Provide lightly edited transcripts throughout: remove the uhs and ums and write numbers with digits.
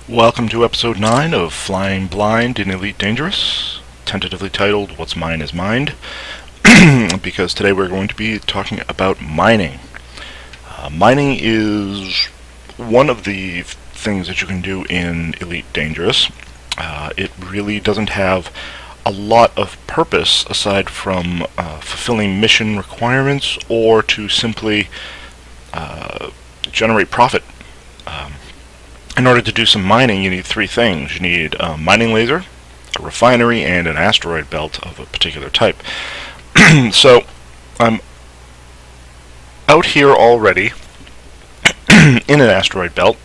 Welcome to episode 9 of Flying Blind in Elite Dangerous, tentatively titled What's Mine is Mined, because today we're going to be talking about mining. Mining is one of the things that you can do in Elite Dangerous. It really doesn't have a lot of purpose aside from fulfilling mission requirements or to simply generate profit. In order to do some mining, you need three things. You need a mining laser, a refinery, and an asteroid belt of a particular type. So, I'm out here already in an asteroid belt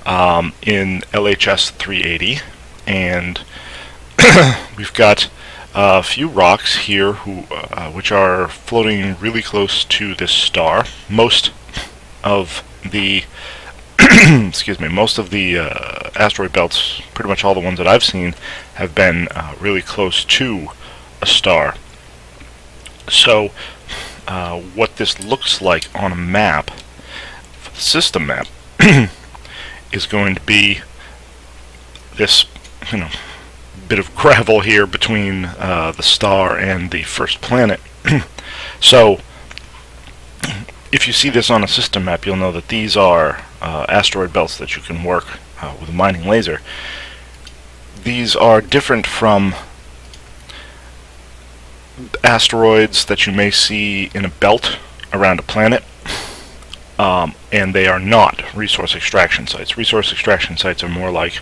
in LHS 380, and we've got a few rocks here which are floating really close to this star. Most of the most of the asteroid belts, pretty much all the ones that I've seen, have been really close to a star. So what this looks like on a map, for the system map, is going to be this, bit of gravel here between the star and the first planet. So if you see this on a system map, you'll know that these are asteroid belts that you can work with a mining laser. These are different from asteroids that you may see in a belt around a planet, and they are not resource extraction sites. Resource extraction sites are more like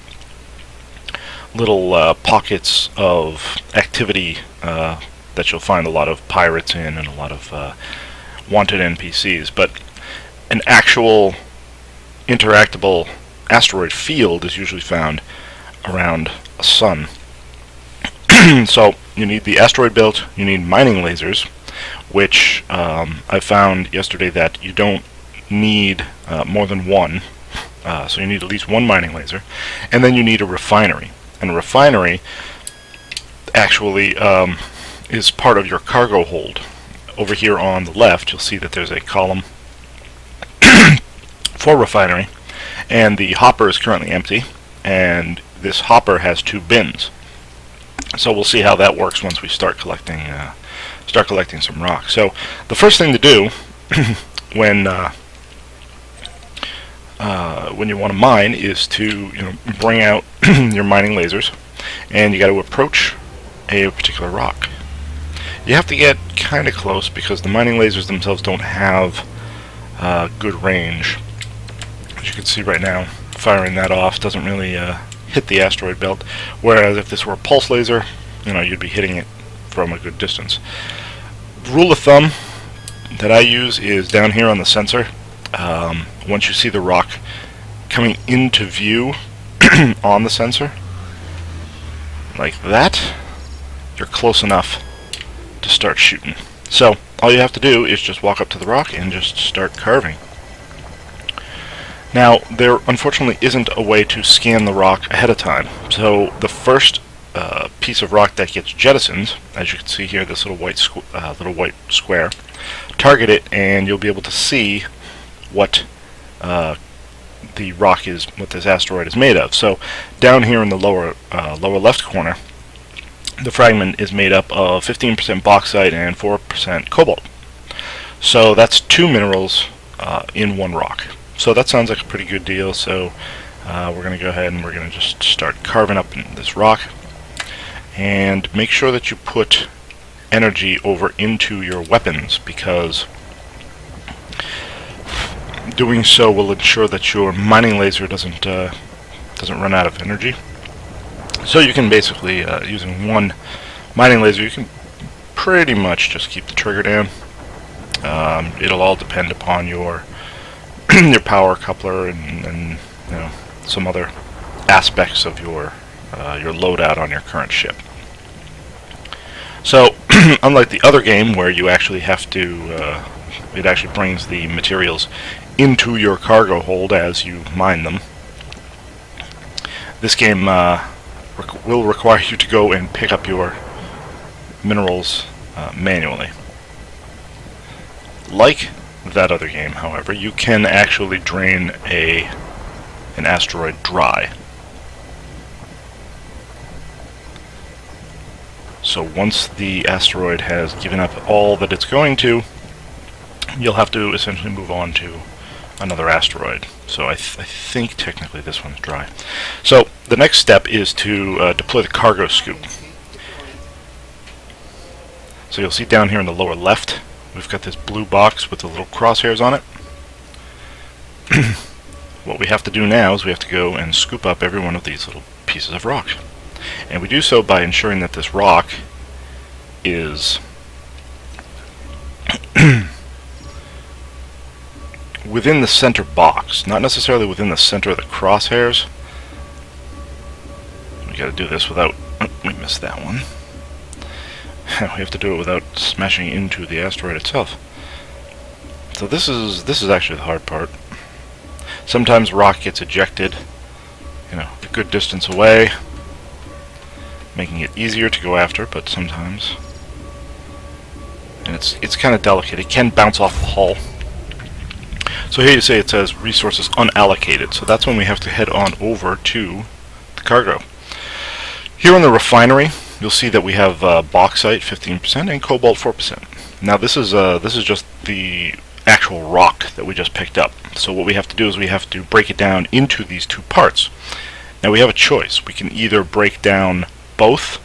little pockets of activity that you'll find a lot of pirates in and a lot of wanted NPCs, but an actual interactable asteroid field is usually found around a sun. So you need the asteroid belt, you need mining lasers, which I found yesterday that you don't need more than one, so you need at least one mining laser, and then you need a refinery. And a refinery actually is part of your cargo hold. Over here on the left, you'll see that there's a column for refinery, and the hopper is currently empty, and this hopper has two bins. So we'll see how that works once we start collecting some rock. So the first thing to do when you want to mine is to bring out your mining lasers, and you got to approach a particular rock. You have to get kind of close because the mining lasers themselves don't have good range. As you can see right now, firing that off doesn't really hit the asteroid belt, whereas if this were a pulse laser, you'd be hitting it from a good distance. Rule of thumb that I use is down here on the sensor. Once you see the rock coming into view on the sensor, like that, you're close enough to start shooting. So all you have to do is just walk up to the rock and just start carving. Now, there unfortunately isn't a way to scan the rock ahead of time, so the first piece of rock that gets jettisoned, as you can see here, this little white square, target it and you'll be able to see what the rock is, what this asteroid is made of. So down here in the lower left corner, the fragment is made up of 15% bauxite and 4% cobalt. So that's two minerals in one rock. So that sounds like a pretty good deal. So we're going to go ahead and we're going to just start carving up this rock. And make sure that you put energy over into your weapons, because doing so will ensure that your mining laser doesn't run out of energy. So you can basically, using one mining laser, you can pretty much just keep the trigger down. It'll all depend upon your your power coupler and some other aspects of your loadout on your current ship. So unlike the other game where you actually have to, it actually brings the materials into your cargo hold as you mine them. This game will require you to go and pick up your minerals manually. Like that other game, however, you can actually drain an asteroid dry. So once the asteroid has given up all that it's going to, you'll have to essentially move on to another asteroid. So I think technically this one's dry. So the next step is to deploy the cargo scoop. So you'll see down here in the lower left, we've got this blue box with the little crosshairs on it. What we have to do now is we have to go and scoop up every one of these little pieces of rock. And we do so by ensuring that this rock is within the center box, not necessarily within the center of the crosshairs. We gotta do this without... Oh, we missed that one. We have to do it without smashing into the asteroid itself. So this is actually the hard part. Sometimes rock gets ejected, a good distance away, making it easier to go after, but sometimes, and it's kind of delicate. It can bounce off the hull. So here you see it says resources unallocated. So that's when we have to head on over to the cargo. Here in the refinery, you'll see that we have bauxite 15% and cobalt 4%. Now this is just the actual rock that we just picked up. So what we have to do is we have to break it down into these two parts. Now we have a choice. We can either break down both,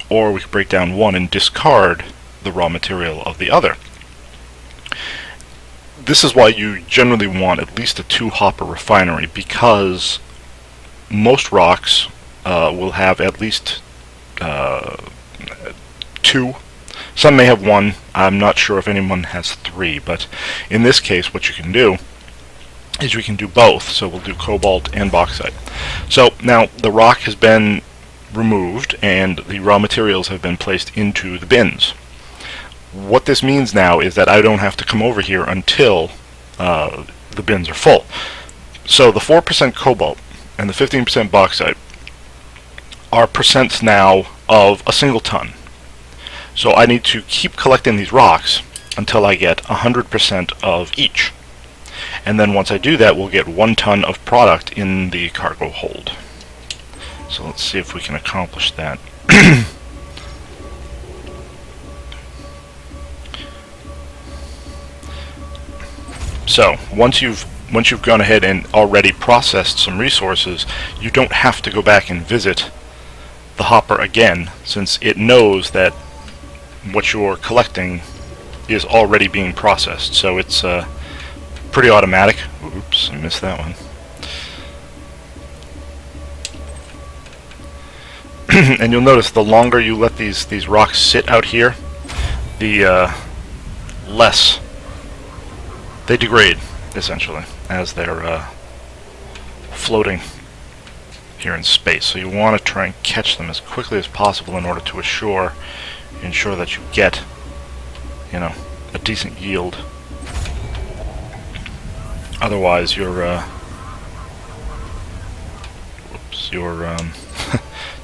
or we can break down one and discard the raw material of the other. This is why you generally want at least a 2-hopper refinery, because most rocks will have at least 2. Some may have 1. I'm not sure if anyone has 3, but in this case what you can do is we can do both. So we'll do cobalt and bauxite. So now the rock has been removed and the raw materials have been placed into the bins. What this means now is that I don't have to come over here until the bins are full. So the 4% cobalt and the 15% bauxite are percents now of a single ton. So I need to keep collecting these rocks until I get 100% of each. And then once I do that, we'll get 1 ton of product in the cargo hold. So let's see if we can accomplish that. So once you've gone ahead and already processed some resources, you don't have to go back and visit the hopper again, since it knows that what you're collecting is already being processed. So it's pretty automatic. Oops, I missed that one. And you'll notice the longer you let these rocks sit out here, the less they degrade, essentially, as they're floating here in space. So you want to try and catch them as quickly as possible in order to ensure that you get, a decent yield. Otherwise, your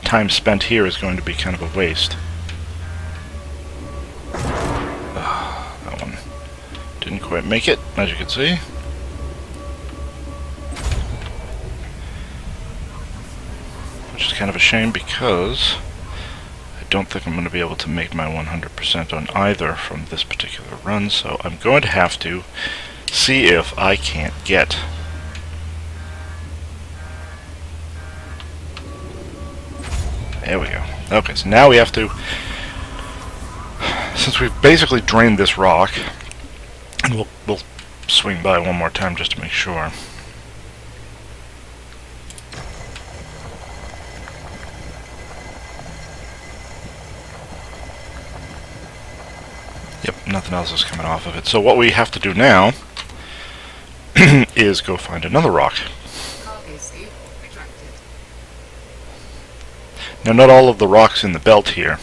time spent here is going to be kind of a waste. That one didn't quite make it, as you can see. Which is kind of a shame, because I don't think I'm going to be able to make my 100% on either from this particular run, so I'm going to have to see if I can't get there we go. Okay, so now we have to, since we've basically drained this rock, and we'll swing by one more time just to make sure. Yep, nothing else is coming off of it. So what we have to do now is go find another rock. Now, not all of the rocks in the belt here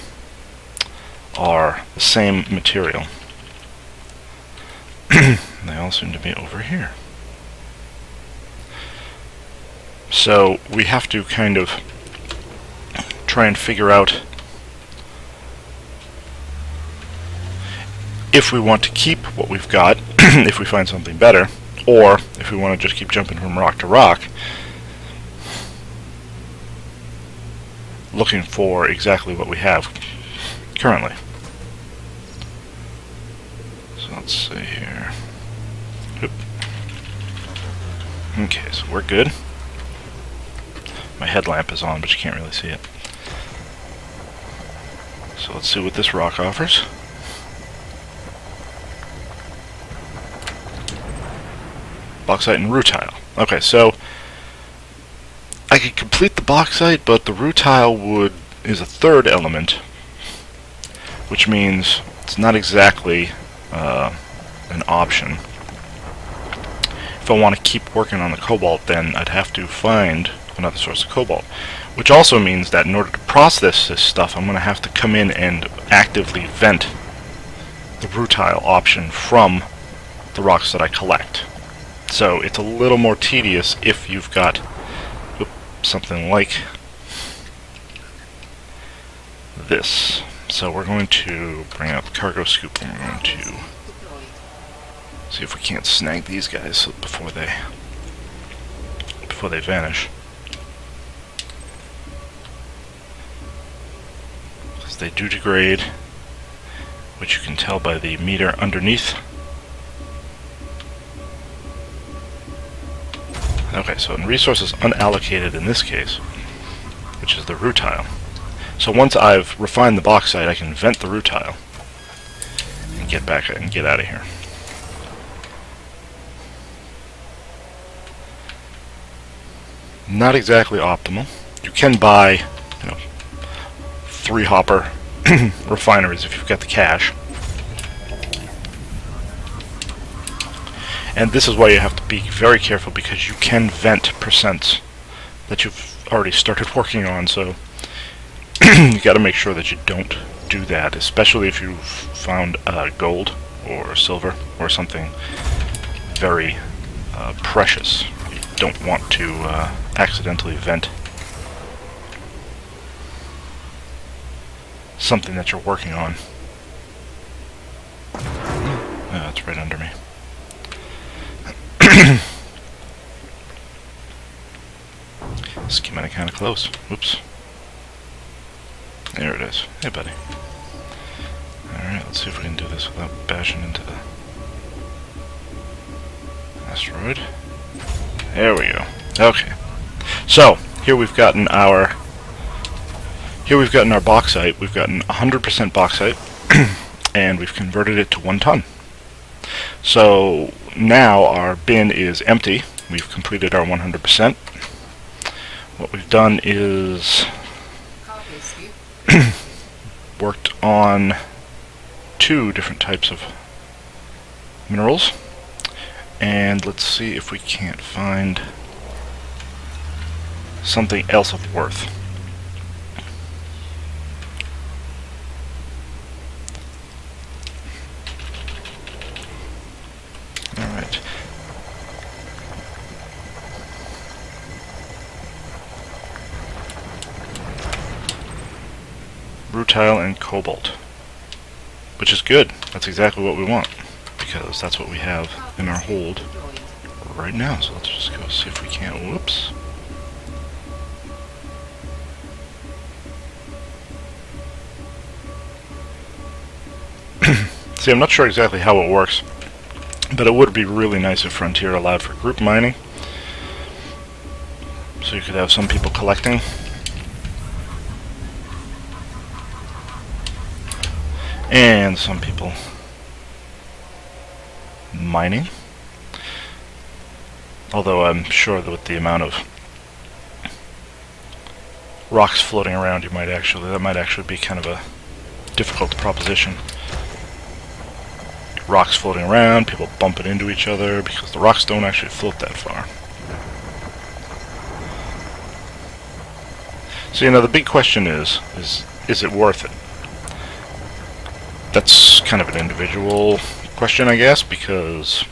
are the same material. They all seem to be over here. So we have to kind of try and figure out if we want to keep what we've got, if we find something better, or if we want to just keep jumping from rock to rock, looking for exactly what we have. currently. So let's see here. Oop. Okay, so we're good. My headlamp is on, but you can't really see it. So let's see what this rock offers. Bauxite and rutile. Okay, so I could complete the bauxite, but the rutile is a third element, which means it's not exactly an option. If I want to keep working on the cobalt, then I'd have to find another source of cobalt, which also means that in order to process this stuff, I'm going to have to come in and actively vent the rutile option from the rocks that I collect. So it's a little more tedious if you've got something like this. So we're going to bring out the cargo scoop and we're going to see if we can't snag these guys before they vanish. Because they do degrade, which you can tell by the meter underneath. Okay, so in resources unallocated in this case, which is the rutile. So once I've refined the bauxite, I can vent the rutile and get back and get out of here. Not exactly optimal. You can buy, 3-hopper refineries if you've got the cash. And this is why you have to be very careful, because you can vent percents that you've already started working on, so you got to make sure that you don't do that, especially if you've found gold or silver or something very precious. You don't want to accidentally vent something that you're working on. It's right under me. This came in kind of close. Whoops. There it is. Hey, buddy. Alright, let's see if we can do this without bashing into the asteroid. There we go. Okay. So, here we've gotten our bauxite. We've gotten 100% bauxite, and we've converted it to 1 ton. So, now our bin is empty. We've completed our 100%. What we've done is worked on 2 different types of minerals, and let's see if we can't find something else of worth. Alright. Rutile and cobalt, which is good. That's exactly what we want, because that's what we have in our hold right now. So let's just go see if we can't. Whoops. See, I'm not sure exactly how it works, but it would be really nice if Frontier allowed for group mining, so you could have some people collecting and some people mining. Although I'm sure that with the amount of rocks floating around, that might actually be kind of a difficult proposition. Rocks floating around, people bumping into each other, because the rocks don't actually float that far. So, the big question is it worth it? That's kind of an individual question, I guess, because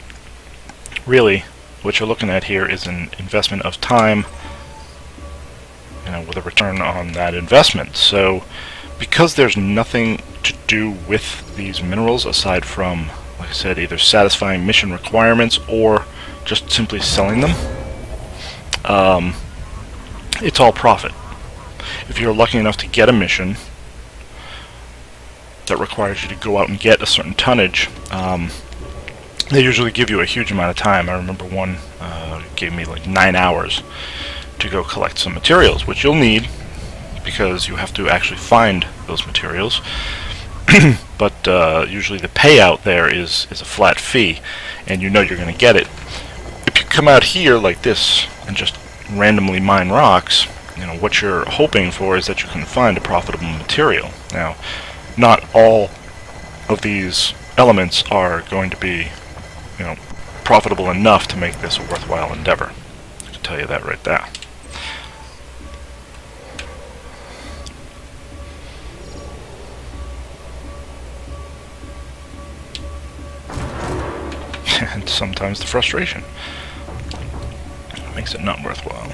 really what you're looking at here is an investment of time, with a return on that investment. So because there's nothing to do with these minerals aside from, like I said, either satisfying mission requirements or just simply selling them, it's all profit. If you're lucky enough to get a mission, that requires you to go out and get a certain tonnage, they usually give you a huge amount of time. I remember one gave me like 9 hours to go collect some materials, which you'll need because you have to actually find those materials. But usually the payout there is a flat fee, and you know you're going to get it. If you come out here like this and just randomly mine rocks, you know what you're hoping for is that you can find a profitable material. Now, not all of these elements are going to be, you know, profitable enough to make this a worthwhile endeavor. I can tell you that right there. And sometimes the frustration makes it not worthwhile.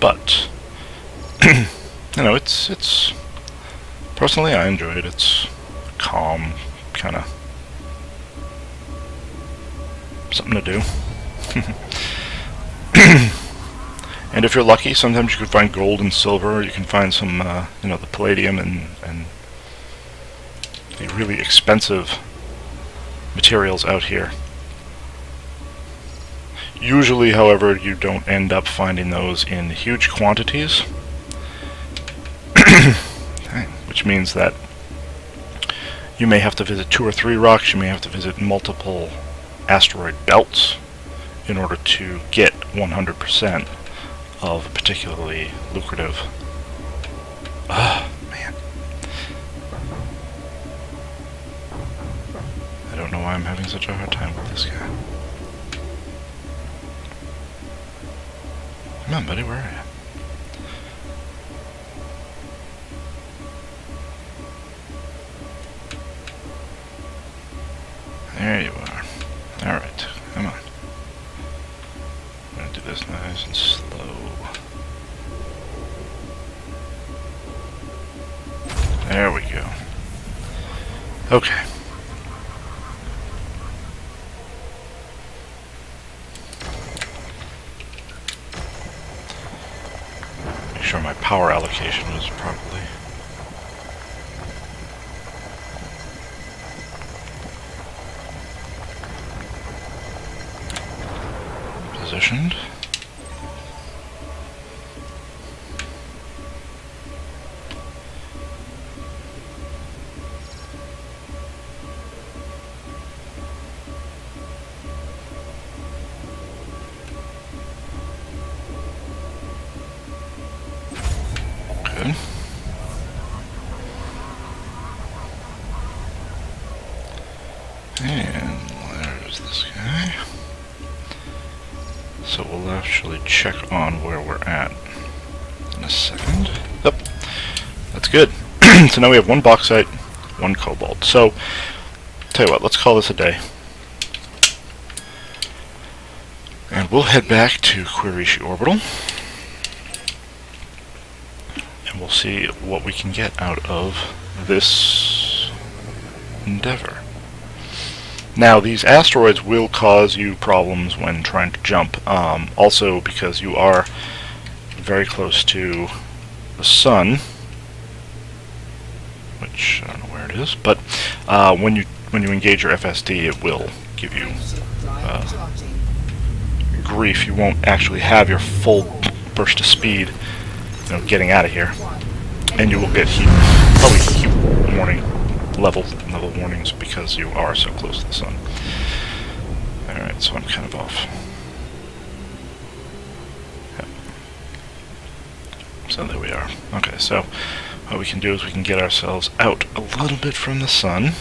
But you know, it's personally I enjoy it. It's calm, kind of something to do. And if you're lucky, sometimes you can find gold and silver. You can find some, you know, the palladium and the really expensive materials out here. Usually, however, you don't end up finding those in huge quantities, which means that you may have to visit 2 or 3 rocks. You may have to visit multiple asteroid belts in order to get 100% of a particularly lucrative. Man. I don't know why I'm having such a hard time with this guy. Come on, buddy, where are you? There you are. Alright, come on. I'm gonna do this nice and slow. There we go. Okay. Make sure my power allocation is properly positioned. Good. And there's this guy. So we'll actually check on where we're at in a second. Yep, that's good. So now we have 1 bauxite, 1 cobalt. So, tell you what, let's call this a day. And we'll head back to Quirishi Orbital. And we'll see what we can get out of this endeavor. Now, these asteroids will cause you problems when trying to jump, also because you are very close to the sun, which I don't know where it is, but when you engage your FSD, it will give you grief. You won't actually have your full burst of speed, you know, getting out of here, and you will get probably heat warning level warnings because you are so close to the sun. Alright, so I'm kind of off. Yep. So there we are. Okay, so what we can do is we can get ourselves out a little bit from the sun,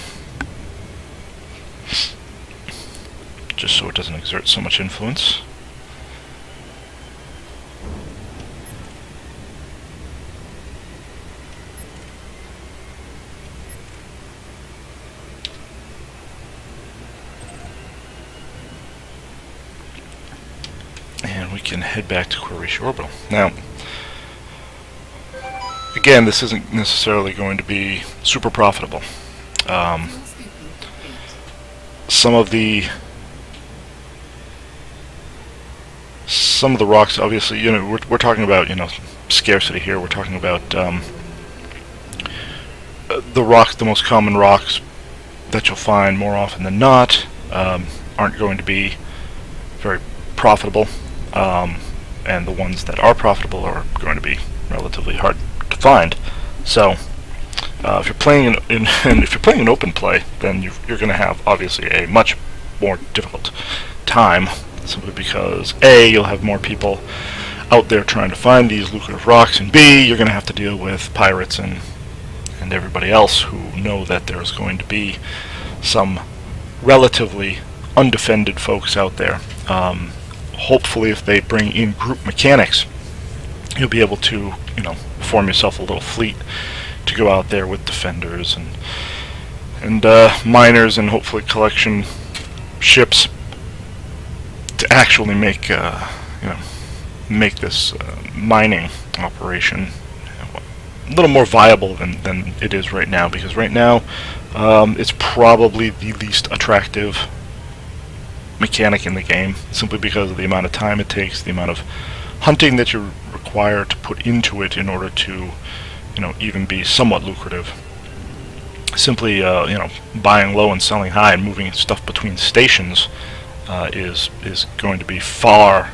just so it doesn't exert so much influence. And we can head back to Quirishi Orbital. Now, again, this isn't necessarily going to be super profitable. Some of the some of the rocks, obviously, we're talking about, scarcity here. We're talking about the rocks, the most common rocks that you'll find more often than not aren't going to be very profitable, and the ones that are profitable are going to be relatively hard to find. So if you're playing if you're playing an open play, then you're going to have obviously a much more difficult time, simply because A, you'll have more people out there trying to find these lucrative rocks, and B, you're going to have to deal with pirates and everybody else who know that there's going to be some relatively undefended folks out there. Hopefully, if they bring in group mechanics, you'll be able to, form yourself a little fleet to go out there with defenders and miners and hopefully collection ships to actually make make this mining operation a little more viable than it is right now, because right now it's probably the least attractive mechanic in the game, simply because of the amount of time it takes, the amount of hunting that you require to put into it in order to even be somewhat lucrative. Simply buying low and selling high and moving stuff between stations is going to be far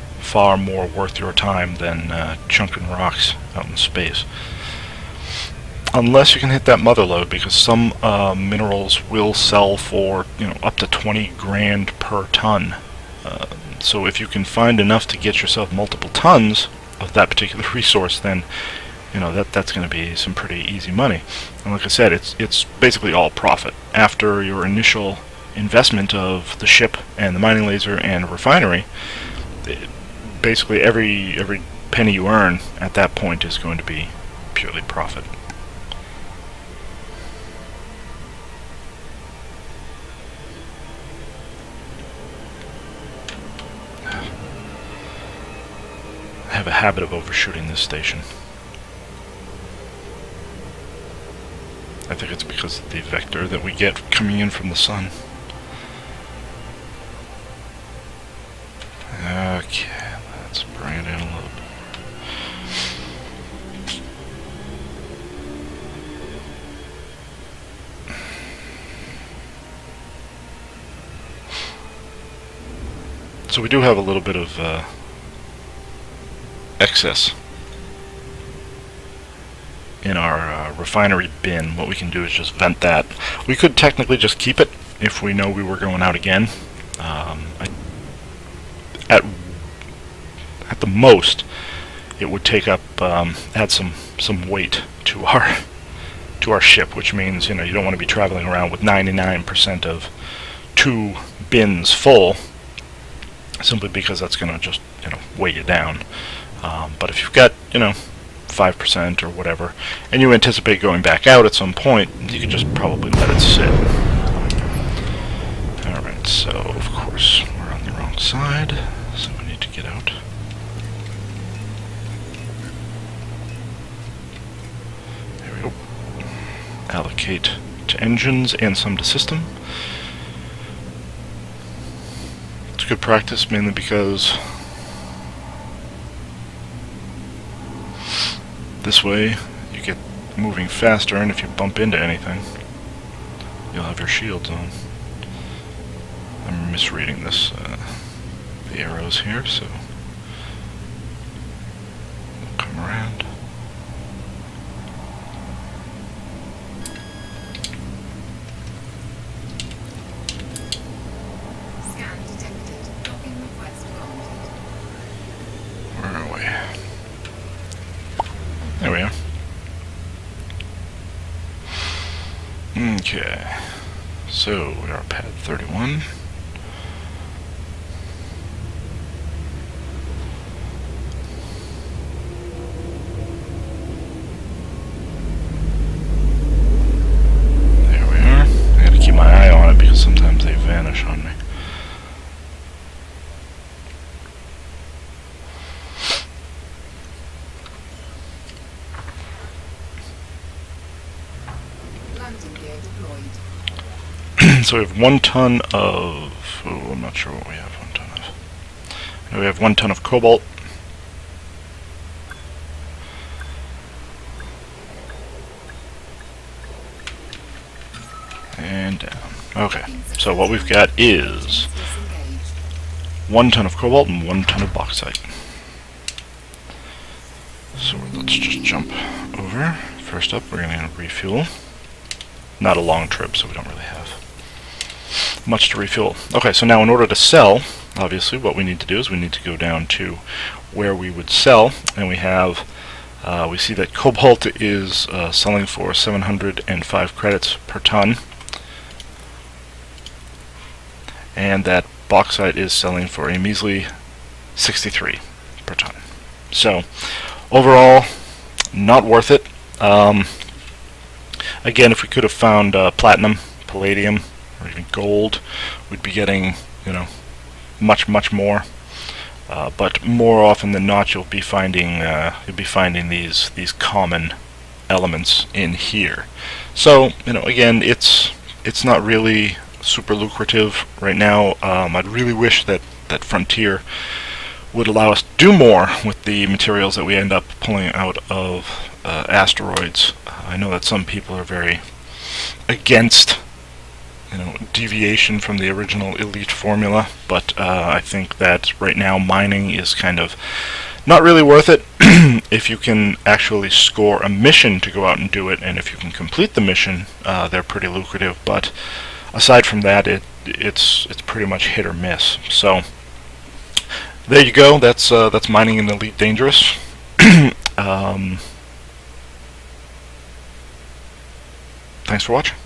more worth your time than chunking rocks out in space. Unless you can hit that mother lode, because some minerals will sell for up to 20 grand per ton. So if you can find enough to get yourself multiple tons of that particular resource, then that's going to be some pretty easy money. And like I said, it's basically all profit after your initial investment of the ship and the mining laser and refinery. Basically every penny you earn at that point is going to be purely profit. I have a habit of overshooting this station. I think it's because of the vector that we get coming in from the sun. Okay, let's bring it in a little bit. So we do have a little bit of excess in our refinery bin. What we can do is just vent that. We could technically just keep it if we know we were going out again. At the most, it would take up add some weight to our ship, which means you don't want to be traveling around with 99% of 2 bins full, simply because that's going to just weigh you down. But if you've got 5% or whatever, and you anticipate going back out at some point, you can just probably let it sit. Alright, so of course we're on the wrong side, so we need to get out. There we go. Allocate to engines and some to system. It's good practice, mainly because this way you get moving faster, and if you bump into anything, you'll have your shields on. I'm misreading this, the arrows here, so we'll come around. Scan detected. Docking request granted. Where are we? There we are. Okay, so we are pad 31. There we are. I gotta keep my eye on it because sometimes they vanish on me. So we have 1 ton of... oh, I'm not sure what we have 1 ton of. We have 1 ton of cobalt. And down. Okay, so what we've got is 1 ton of cobalt and 1 ton of bauxite. So let's just jump over. First up, we're going to refuel. Not a long trip, so we don't really have much to refuel. Okay, so now in order to sell, obviously what we need to do is we need to go down to where we would sell, and we have we see that cobalt is selling for 705 credits per ton, and that bauxite is selling for a measly 63 per ton. So overall, not worth it. Again, if we could have found platinum, palladium, or even gold, we'd be getting, you know, much more. But more often than not, you'll be finding these common elements in here. So, you know, again, it's not really super lucrative right now. I'd really wish that Frontier would allow us to do more with the materials that we end up pulling out of asteroids. I know that some people are very against, you know, deviation from the original elite formula, but I think that right now mining is kind of not really worth it. If you can actually score a mission to go out and do it, and if you can complete the mission, they're pretty lucrative. But aside from that, it's pretty much hit or miss. So there you go. That's mining in Elite Dangerous. Thanks for watching.